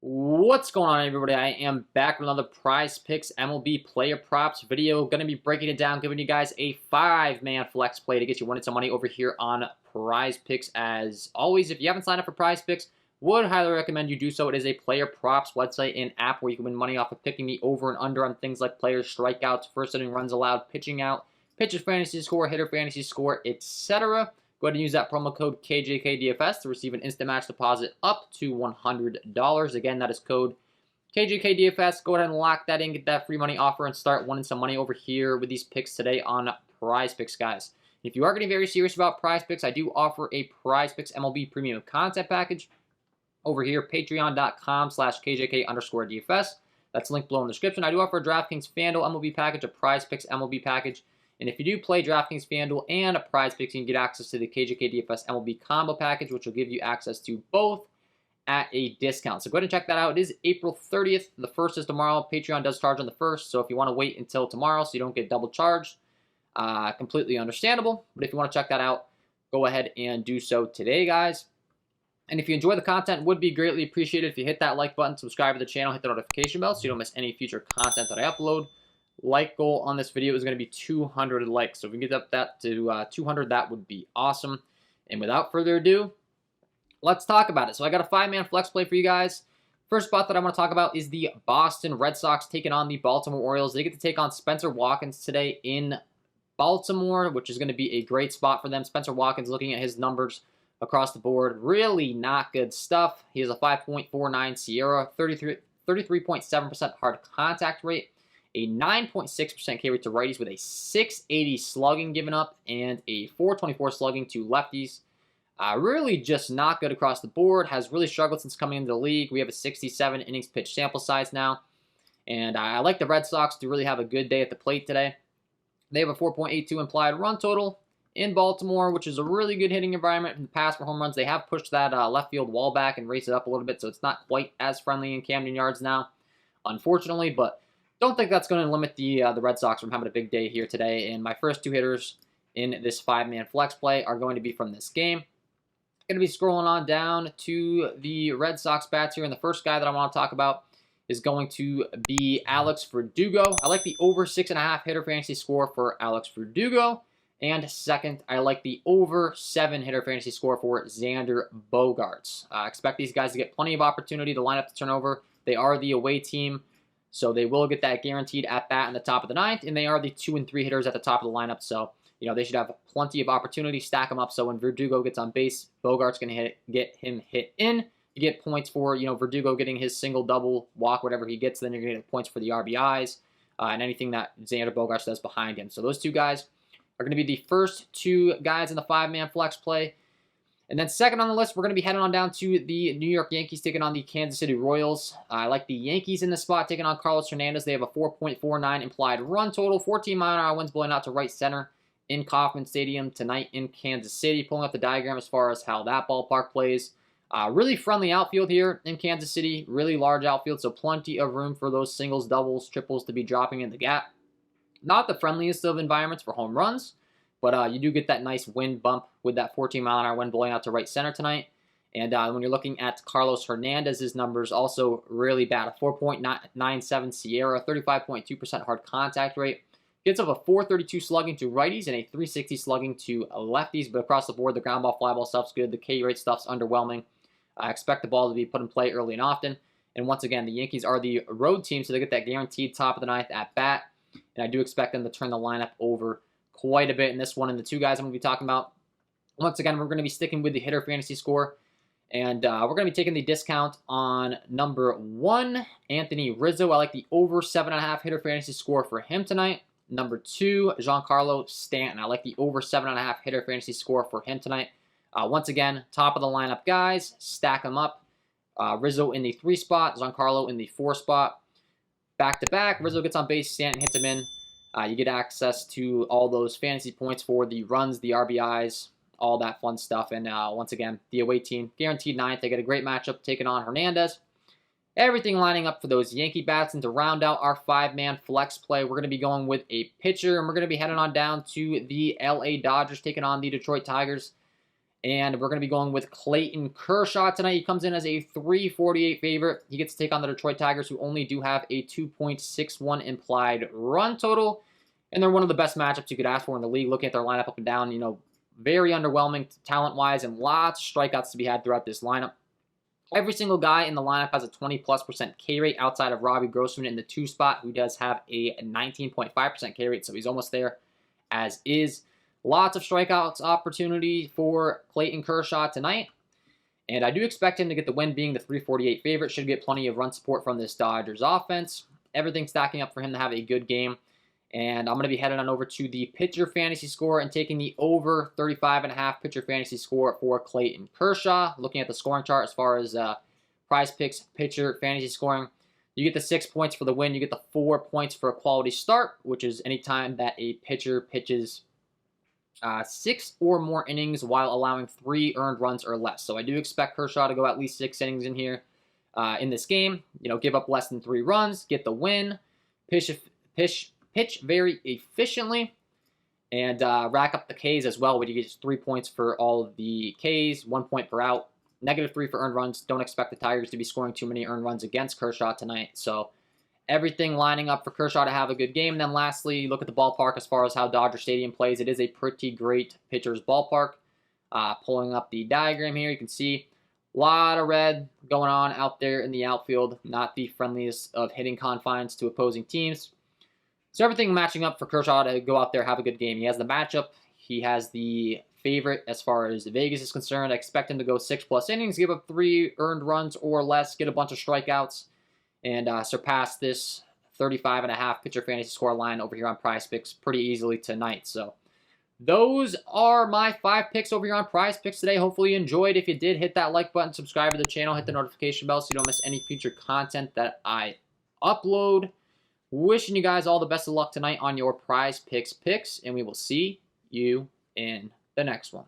What's going on, everybody? I am back with another Prizepicks MLB player props video. Going to be breaking it down, giving you guys a 5-man flex play to get you winning some money over here on Prizepicks. As always, if you haven't signed up for Prizepicks, would highly recommend you do so. It is a player props website and app where you can win money off of picking the over and under on things like players, strikeouts, first inning runs allowed, pitching out, pitcher fantasy score, hitter fantasy score, etc. Go ahead and use that promo code KJK DFS to receive an instant match deposit up to $100. Again, that is code KJK DFS. Go ahead and lock that in, get that free money offer, and start winning some money over here with these picks today on Prizepicks, guys. If you are getting very serious about Prizepicks, I do offer a Prizepicks MLB premium content package over here, patreon.com/KJK_DFS. That's linked below in the description. I do offer a DraftKings FanDuel MLB package, a Prizepicks MLB package. And if you do play DraftKings FanDuel and a Prizepicks, you can get access to the KJK DFS MLB combo package, which will give you access to both at a discount. So go ahead and check that out. It is April 30th. The 1st is tomorrow. Patreon does charge on the 1st. So if you want to wait until tomorrow so you don't get double charged, completely understandable. But if you want to check that out, go ahead and do so today, guys. And if you enjoy the content, it would be greatly appreciated if you hit that like button, subscribe to the channel, hit the notification bell so you don't miss any future content that I upload. Like goal on this video is going to be 200 likes. So if we can get up that to 200, that would be awesome. And without further ado, let's talk about it. So I got a 5-man flex play for you guys. First spot that I want to talk about is the Boston Red Sox taking on the Baltimore Orioles. They get to take on Spencer Watkins today in Baltimore, which is going to be a great spot for them. Spencer Watkins, looking at his numbers across the board, really not good stuff. He has a 5.49 Sierra, 33.7% hard contact rate, a 9.6% K rate to righties with a 680 slugging given up and a 424 slugging to lefties. Really just not good across the board. Has really struggled since coming into the league. We have a 67 innings pitched sample size now. And I like the Red Sox to really have a good day at the plate today. They have a 4.82 implied run total in Baltimore, which is a really good hitting environment in the past for home runs. They have pushed that left field wall back and raised it up a little bit, so it's not quite as friendly in Camden Yards now, unfortunately. But don't think that's going to limit the Red Sox from having a big day here today. And my first two hitters in this 5-man flex play are going to be from this game. Going to be scrolling on down to the Red Sox bats here. And the first guy that I want to talk about is going to be Alex Verdugo. I like the over 6.5 hitter fantasy score for Alex Verdugo. And second, I like the over 7 hitter fantasy score for Xander Bogaerts. Expect these guys to get plenty of opportunity to line up the turnover. They are the away team, so they will get that guaranteed at bat in the top of the 9th, and they are the 2 and 3 hitters at the top of the lineup. So, they should have plenty of opportunity, stack them up. So when Verdugo gets on base, Bogart's going to get him hit in. You get points for, Verdugo getting his single, double, walk, whatever he gets. Then you're going to get points for the RBIs and anything that Xander Bogaerts does behind him. So those two guys are going to be the first two guys in the 5-man flex play. And then second on the list, we're going to be heading on down to the New York Yankees taking on the Kansas City Royals. I like the Yankees in this spot taking on Carlos Hernandez. They have a 4.49 implied run total, 14-mile-an-hour winds blowing out to right center in Kauffman Stadium tonight in Kansas City. Pulling up the diagram as far as how that ballpark plays. Really friendly outfield here in Kansas City. Really large outfield, so plenty of room for those singles, doubles, triples to be dropping in the gap. Not the friendliest of environments for home runs, but you do get that nice wind bump with that 14-mile-an-hour wind blowing out to right center tonight. And when you're looking at Carlos Hernandez's numbers, also really bad. A 4.97 Sierra, 35.2% hard contact rate. Gets up a 432 slugging to righties and a 360 slugging to lefties. But across the board, the ground ball, fly ball stuff's good. The K rate stuff's underwhelming. I expect the ball to be put in play early and often. And once again, the Yankees are the road team, so they get that guaranteed top of the 9th at bat. And I do expect them to turn the lineup over quite a bit in this one. And the two guys I'm going to be talking about, once again, we're going to be sticking with the hitter fantasy score. And we're going to be taking the discount on number 1, Anthony Rizzo. I like the over 7.5 hitter fantasy score for him tonight. Number 2, Giancarlo Stanton. I like the over 7.5 hitter fantasy score for him tonight. Once again, top of the lineup guys, stack them up. Rizzo in the 3 spot, Giancarlo in the 4 spot. Back-to-back, Rizzo gets on base, Stanton hits him in. You get access to all those fantasy points for the runs, the RBIs, all that fun stuff. And once again, the away team, guaranteed 9th. They get a great matchup taking on Hernandez. Everything lining up for those Yankee bats. And to round out our 5-man flex play, we're going to be going with a pitcher. And we're going to be heading on down to the LA Dodgers taking on the Detroit Tigers. And we're going to be going with Clayton Kershaw tonight. He comes in as a 348 favorite. He gets to take on the Detroit Tigers, who only do have a 2.61 implied run total. And they're one of the best matchups you could ask for in the league. Looking at their lineup up and down, you know, very underwhelming talent-wise and lots of strikeouts to be had throughout this lineup. Every single guy in the lineup has a 20+% K rate outside of Robbie Grossman in the 2 spot, who does have a 19.5% K rate, so he's almost there as is. Lots of strikeouts opportunity for Clayton Kershaw tonight. And I do expect him to get the win, being the 348 favorite. Should get plenty of run support from this Dodgers offense. Everything's stacking up for him to have a good game. And I'm going to be heading on over to the pitcher fantasy score and taking the over 35.5 pitcher fantasy score for Clayton Kershaw. Looking at the scoring chart as far as Prizepicks pitcher fantasy scoring, you get the 6 points for the win. You get the 4 points for a quality start, which is any time that a pitcher pitches 6 or more innings while allowing 3 earned runs or less. So I do expect Kershaw to go at least 6 innings in here in this game. You know, give up less than 3 runs, get the win, pitch very efficiently, and rack up the Ks as well, where you get 3 points for all of the Ks, 1 point per out, -3 for earned runs. Don't expect the Tigers to be scoring too many earned runs against Kershaw tonight. So everything lining up for Kershaw to have a good game. And then lastly, look at the ballpark as far as how Dodger Stadium plays. It is a pretty great pitcher's ballpark. Pulling up the diagram here, you can see a lot of red going on out there in the outfield. Not the friendliest of hitting confines to opposing teams. So everything matching up for Kershaw to go out there, have a good game. He has the matchup. He has the favorite as far as Vegas is concerned. I expect him to go 6+ innings, give up 3 earned runs or less, get a bunch of strikeouts, and surpass this 35.5 pitcher fantasy score line over here on Prizepicks pretty easily tonight. So those are my 5 picks over here on Prizepicks today. Hopefully you enjoyed. If you did, hit that like button, subscribe to the channel, hit the notification bell so you don't miss any future content that I upload. Wishing you guys all the best of luck tonight on your Prizepicks picks, and we will see you in the next one.